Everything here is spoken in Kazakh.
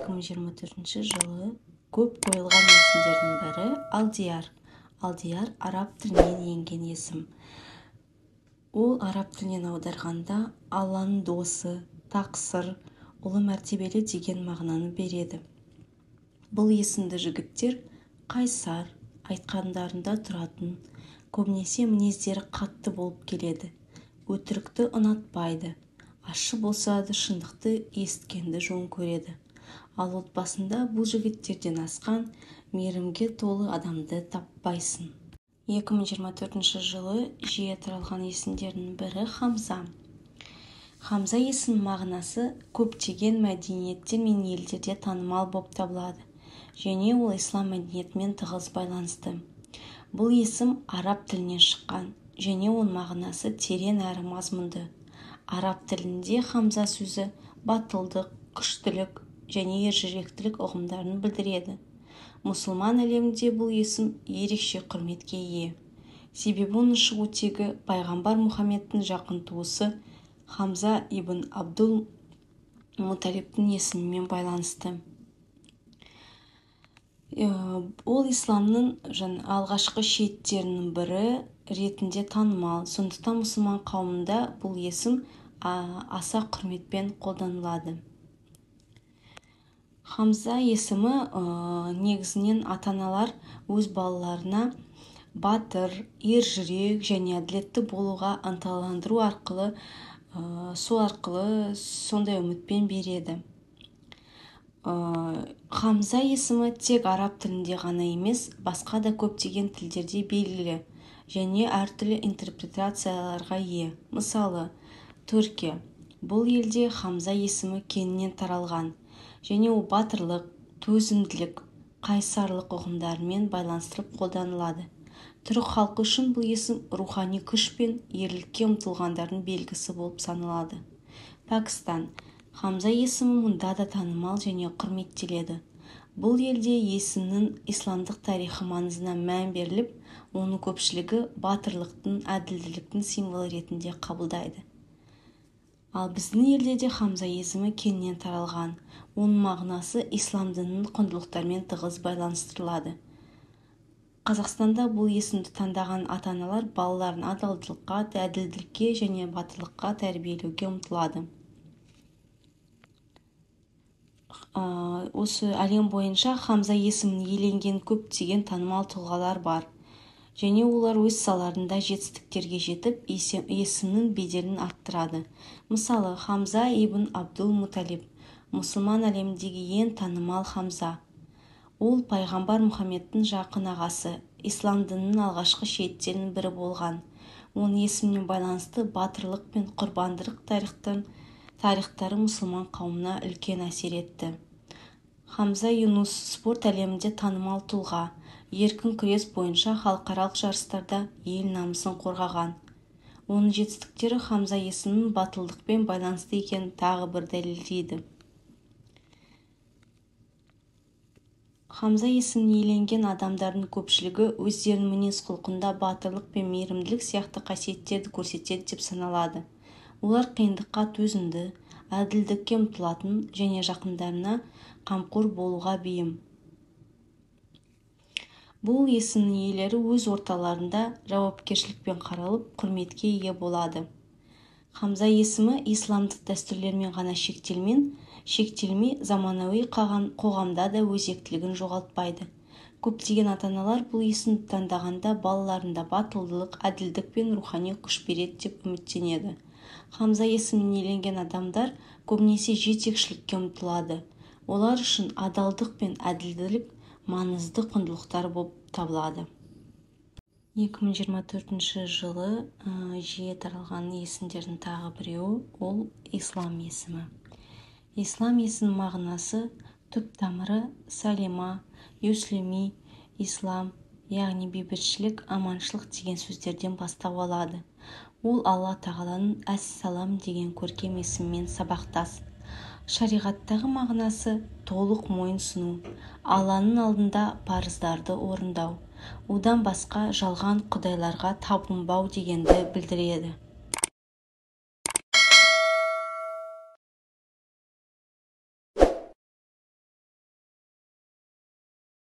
2024 жылы көп қойылған есімдердің бірі Алдияр. Алдияр араб тілінен енген есім. Ол араб тілінен аударғанда Алланың досы, тақсыр, ұлы мәртебелі деген мағынаны береді. Бұл есімді жігіттер қайсар, айтқандарында тұратын, көбінесе мінездері қатты болып келеді. Өтірікті ұнатпайды. Ащы болса да шындықты естігенді жөн көреді. Ал отбасында бұл жігіттерден асқан мейірімге толы адамды таппайсың. 2024 жылы жиі таралған есімдердің бірі Хамза. Хамза есім мағынасы көптеген мәдениеттер мен елдерде танымал болып табылады, және ол ислам мәдениетімен тығыз байланысты. Бұл есім араб тілінен шыққан, және оның мағынасы терең әрі мазмұнды. Араб тілінде Хамза сөзі батылдық, күштілік және ержүректілік ұғымдарын білдіреді. Мұсылман әлемінде бұл есім ерекше құрметке ие. Себебі оның шығу тегі пайғамбар Мұхаммедтің жақын туысы Хамза ибн Абдул Муталибтің есімімен байланысты. Ол исламның алғашқы шейіттерінің бірі ретінде танымал. Сондықтан мұсылман қауымында бұл есім аса құрметпен қолданылады. Хамза есімі негізінен ата-аналар өз балаларына батыр, ержүрек және әділетті болуға ынталандыру арқылы сондай үмітпен береді. Хамза есімі тек араб тілінде ғана емес, басқа да көптеген тілдерде белгілі және әртүрлі интерпретацияларға ие. Мысалы, Түркия. Бұл елде Хамза есімі кеңінен таралған, және ол батырлық, төзімділік, қайсарлық ұғымдарымен байланыстырып қолданылады. Түрік халқы үшін бұл есім рухани күш пен ерлікке ұмтылғандардың белгісі болып саналады. Пәкістан. Хамза есімі мұнда да танымал және құрметтеледі. Бұл елде есімнің исламдық тарихы маңызына мән беріліп, оның көпшілігі батырлықтың, әділдіктің символы ретінде қабылдайды. Ал біздің елде де Хамза есімі кеңінен таралған. Оның мағынасы ислам дінінің құндылықтарымен тығыз байланыстырылады. Қазақстанда бұл есімді таңдаған ата-аналар балаларын адалдыққа, әділдікке және батырлыққа тәрбиелеуге ұмтылады. Осы әлем бойынша Хамза есімін иеленген көптеген танымал тұлғалар бар, және олар өз салаларында жетістіктерге жетіп, есімнің беделін арттырады. Мысалы, Хамза ибн Абдул Муталиб, мұсылман әлеміндегі ең танымал Хамза. Ол пайғамбар Мұхаммедтің жақын ағасы, ислам дінінің алғашқы шейіттерінің бірі болған. Оның есімімен байланысты батырлық пен құрбандық тарихтары мұсылман қауымына үлкен әсер етті. Хамза Юнус спорт әлемінде танымал тұлға, еркін күрес бойынша халықаралық жарыстарда ел намысын қорғаған. Оның жетістіктері Хамза есімінің батылдықпен байланысты екенін тағы бір дәлелдейді. Хамза есімін иеленген адамдардың көпшілігі өздерінің мінез-құлқында батырлық пен мейірімділік сияқты қасиеттерді көрсетеді деп саналады. Олар қиындыққа төзімді, әділдікке ұмтылатын және жақындарына қамқор болуға бейім. Бұл есімнің иелері өз орталарында жауапкершілікпен қаралып, құрметке ие болады. Хамза есімі исламдық дәстүрлермен ғана шектелмей, заманауи қоғамда да өзектілігін жоғалтпайды. Көптеген ата-аналар бұл есімді таңдағанда балаларында батылдық, әділдік пен рухани күш береді деп үміттенеді. Хамза есімін иеленген адамдар көбінесе жетекшілікке ұмтылады. Олар үшін адалдық пен әділдік маңызды құндылықтар болып табылады. 2024 жылы жиі таралған есімдердің тағы біреуі ол ислам есімі. Ислам есімінің мағынасы түп тамыры салима, юслими, ислам, яғни бейбітшілік, аманшылық деген сөздерден бастау алады. Ол Алла тағаланың әс-салам деген көркем есімімен сабақтас. Шариғаттағы мағынасы толық мойынсыну, Алланың алдында парыздарды орындау, одан басқа жалған құдайларға табынбау дегенді білдіреді.